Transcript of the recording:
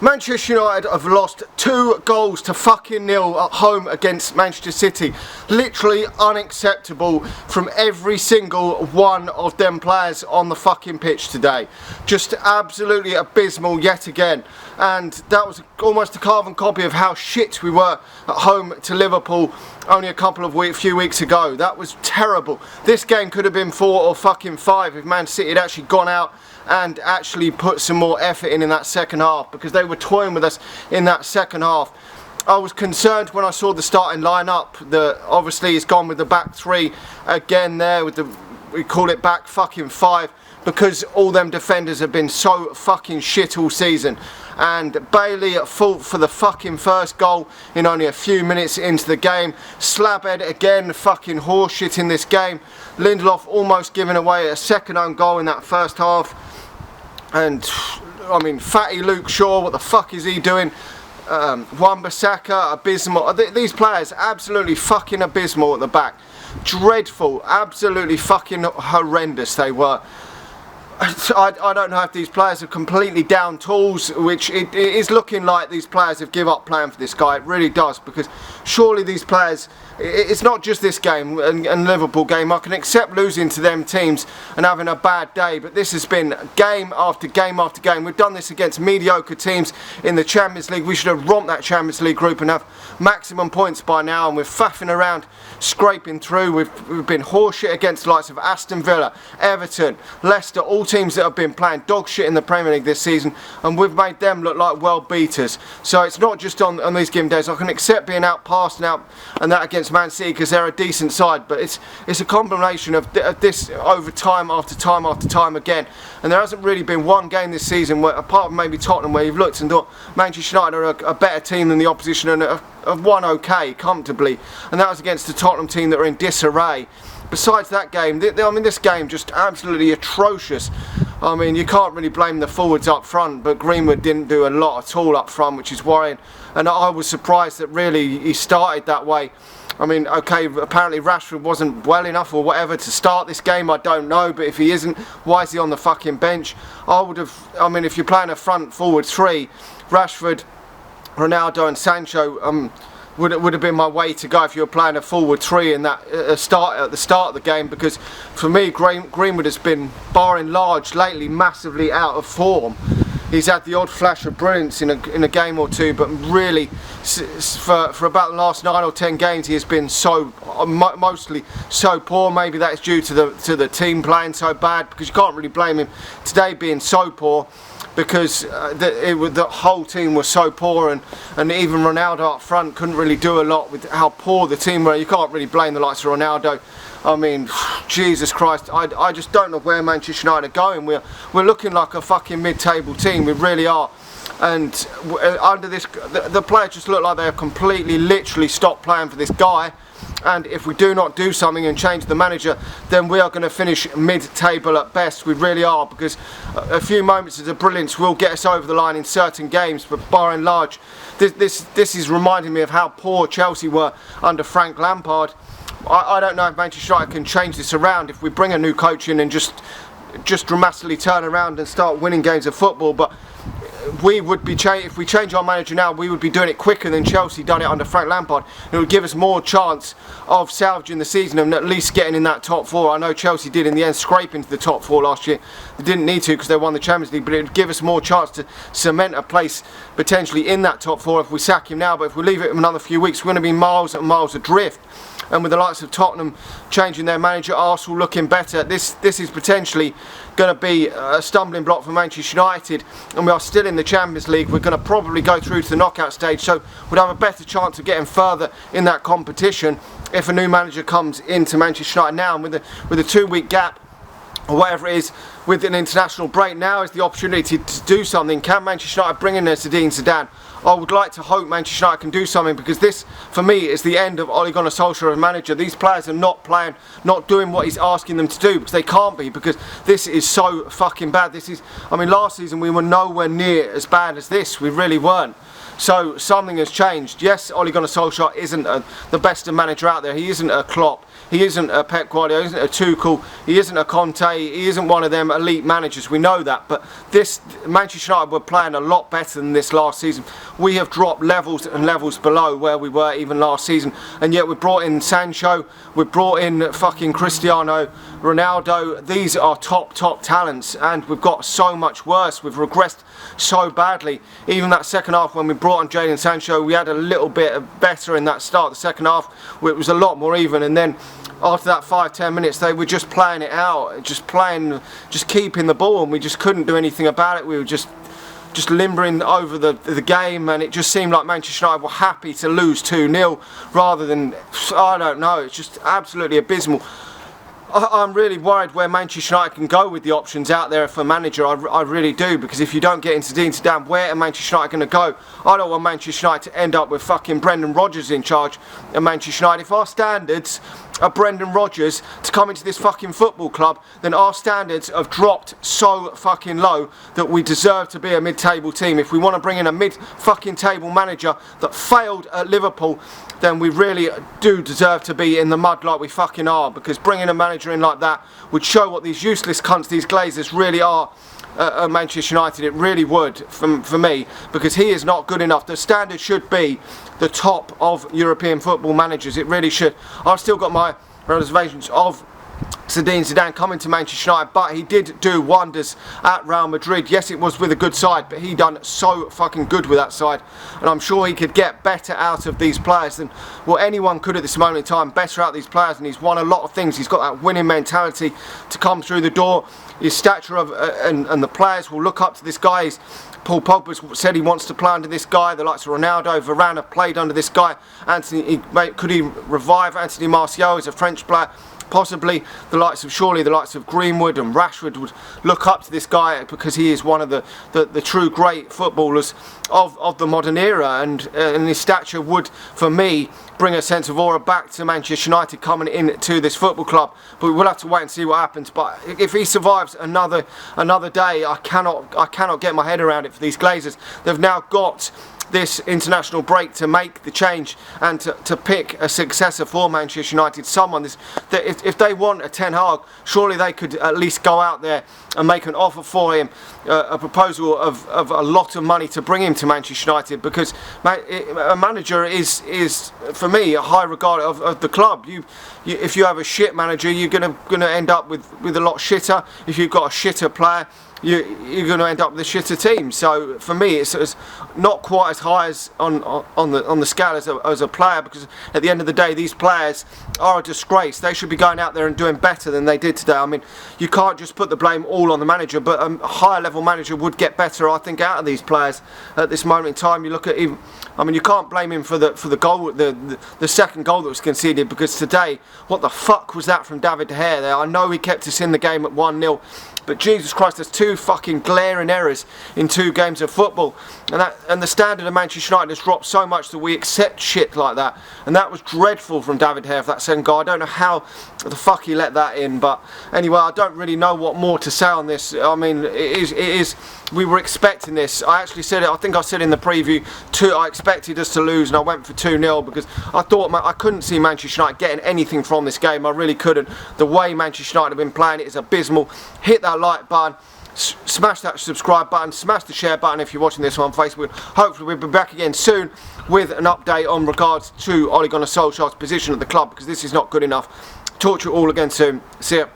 Manchester United have lost 2 goals to fucking nil at home against Manchester City. Literally unacceptable from every single one of them players on the fucking pitch today. Just absolutely abysmal yet again. And that was almost a carbon copy of how shit we were at home to Liverpool only a few weeks ago. That was terrible. This game could have been 4 or fucking 5 if Man City had actually gone out and actually put some more effort in that second half, because they were toying with us in that second half. I was concerned when I saw the starting lineup that obviously it's gone with the back 3 again there with we call it back fucking 5, because all them defenders have been so fucking shit all season. And Bailey at fault for the fucking first goal in only a few minutes into the game. Slabhead again, fucking horseshit in this game. Lindelof almost giving away a second own goal in that first half. And I mean, fatty Luke Shaw, what the fuck is he doing? Wan-Bissaka, abysmal. These players absolutely fucking abysmal at the back. Dreadful, absolutely fucking horrendous they were. I don't know if these players are completely down tools, which it is looking like these players have given up playing for this guy. It really does, because surely these players, it's not just this game and Liverpool game. I can accept losing to them teams and having a bad day, but this has been game after game after game. We've done this against mediocre teams in the Champions League. We should have romped that Champions League group and have maximum points by now, and we're faffing around, scraping through. We've been horseshit against the likes of Aston Villa, Everton, Leicester, all teams that have been playing dog shit in the Premier League this season, and we've made them look like world beaters. So it's not just on these given days. I can accept being outpassed and that against Man City because they're a decent side, but it's a combination of this over time after time after time again. And there hasn't really been one game this season where, apart from maybe Tottenham, where you've looked and thought Manchester United are a better team than the opposition and have won okay comfortably, and that was against the Tottenham team that are in disarray. Besides that game, I mean, this game just absolutely atrocious. I mean, you can't really blame the forwards up front, but Greenwood didn't do a lot at all up front, which is worrying. And I was surprised that really he started that way. I mean, okay, apparently Rashford wasn't well enough or whatever to start this game, I don't know, but if he isn't, why is he on the fucking bench? I mean, if you're playing a front forward 3, Rashford, Ronaldo and Sancho would have been my way to go if you were playing a forward 3 in that at the start of the game, because for me Greenwood has been, barring large, lately massively out of form. He's had the odd flash of brilliance in a game or two, but really for about the last 9 or 10 games he has been mostly so poor. Maybe that's due to the team playing so bad, because you can't really blame him today being so poor, because the whole team was so poor, and even Ronaldo up front couldn't really do a lot with how poor the team were. You can't really blame the likes of Ronaldo. I mean, Jesus Christ, I just don't know where Manchester United are going. We're looking like a fucking mid-table team, we really are. And under this, the players just look like they have completely, literally stopped playing for this guy. And if we do not do something and change the manager, then we are going to finish mid-table at best. We really are, because a few moments of brilliance will get us over the line in certain games, but by and large, this is reminding me of how poor Chelsea were under Frank Lampard. I don't know if Manchester United can change this around if we bring a new coach in and just dramatically turn around and start winning games of football, but we would be if we change our manager now, we would be doing it quicker than Chelsea done it under Frank Lampard. It would give us more chance of salvaging the season and at least getting in that top 4. I know Chelsea did in the end scrape into the top 4 last year. They didn't need to because they won the Champions League, but it would give us more chance to cement a place potentially in that top 4 if we sack him now. But if we leave it another few weeks, we're going to be miles and miles adrift. And with the likes of Tottenham changing their manager, Arsenal looking better, this is potentially going to be a stumbling block for Manchester United, and we are still in the Champions League. We're going to probably go through to the knockout stage, so we'd have a better chance of getting further in that competition if a new manager comes into Manchester United now. And with a 2-week gap or whatever it is, with an international break, now is the opportunity to do something. Can Manchester United bring in their Zinedine Zidane? I would like to hope Manchester United can do something, because this, for me, is the end of Ole Gunnar Solskjaer as manager. These players are not playing, not doing what he's asking them to do, because they can't be, because this is so fucking bad. I mean, last season we were nowhere near as bad as this. We really weren't. So something has changed. Yes, Ole Gunnar Solskjaer isn't the best manager out there. He isn't a Klopp. He isn't a Pep Guardiola. He isn't a Tuchel. He isn't a Conte. He isn't one of them elite managers, we know that, but this Manchester United were playing a lot better than this last season. We have dropped levels and levels below where we were even last season, and yet we brought in Sancho, we brought in fucking Cristiano Ronaldo. These are top talents, and we've got so much worse. We've regressed so badly. Even that second half when we brought on Jadon Sancho, we had a little bit better in that start. The second half it was a lot more even, and then after that 5-10 minutes they were just playing it out, just keeping the ball, and we just couldn't do anything about it. We were just limbering over the game, and it just seemed like Manchester United were happy to lose 2-0 rather than, I don't know, it's just absolutely abysmal. I'm really worried where Manchester United can go with the options out there for manager. I really do, because if you don't get into Zinedine Zidane, where are Manchester United going to go? I don't want Manchester United to end up with fucking Brendan Rodgers in charge of Manchester United. If our standards are Brendan Rodgers to come into this fucking football club, then our standards have dropped so fucking low that we deserve to be a mid-table team. If we want to bring in a mid-fucking-table manager that failed at Liverpool, then we really do deserve to be in the mud like we fucking are, because bringing a manager in like that would show what these useless cunts, these Glazers, really are at Manchester United. It really would, for me, because he is not good enough. The standard should be the top of European football managers. It really should. I've still got my reservations of Zinedine Zidane coming to Manchester United, but he did do wonders at Real Madrid. Yes, it was with a good side, but he done so fucking good with that side, and I'm sure he could get better out of these players than what anyone could at this moment in time. Better out of these players, and he's won a lot of things. He's got that winning mentality to come through the door. His stature and the players will look up to this guy. Paul Pogba said he wants to play under this guy. The likes of Ronaldo, Varane have played under this guy. Could he revive Anthony Martial as a French player? Possibly. The likes of Greenwood and Rashford would look up to this guy, because he is one of the true great footballers of the modern era, and his stature would, for me, bring a sense of aura back to Manchester United coming into this football club. But we'll have to wait and see what happens. But if he survives another day, I cannot get my head around it for these Glazers. They've now got this international break to make the change and to pick a successor for Manchester United. Someone if they want a Ten Hag, surely they could at least go out there and make an offer for him, a proposal of a lot of money to bring him to Manchester United, because a manager is for me a high regard of the club. If you have a shit manager, you're gonna end up with a lot shitter. If you've got a shitter player, you're going to end up with a shitter team. So for me, it's not quite as high as on the scale as a player, because at the end of the day, these players are a disgrace. They should be going out there and doing better than they did today. I mean, you can't just put the blame all on the manager, but a higher level manager would get better, I think, out of these players at this moment in time. You look at him. I mean, you can't blame him for the goal, the second goal that was conceded, because today, what the fuck was that from David De Gea there? I know he kept us in the game at 1-0. But Jesus Christ, there's two fucking glaring errors in 2 games of football, and the standard of Manchester United has dropped so much that we accept shit like that, and that was dreadful from David De Gea for that second goal. I don't know how the fuck he let that in, but anyway, I don't really know what more to say on this. I mean, it is. We were expecting this. I actually said it. I think I said in the preview, I expected us to lose, and I went for 2-0 because I thought I couldn't see Manchester United getting anything from this game. I really couldn't. The way Manchester United have been playing it is abysmal. Hit that like button, smash that subscribe button, smash the share button if you're watching this on Facebook. Hopefully we'll be back again soon with an update on regards to Ole Gunnar Solskjaer's position at the club, because this is not good enough. Talk to you all again soon. See ya.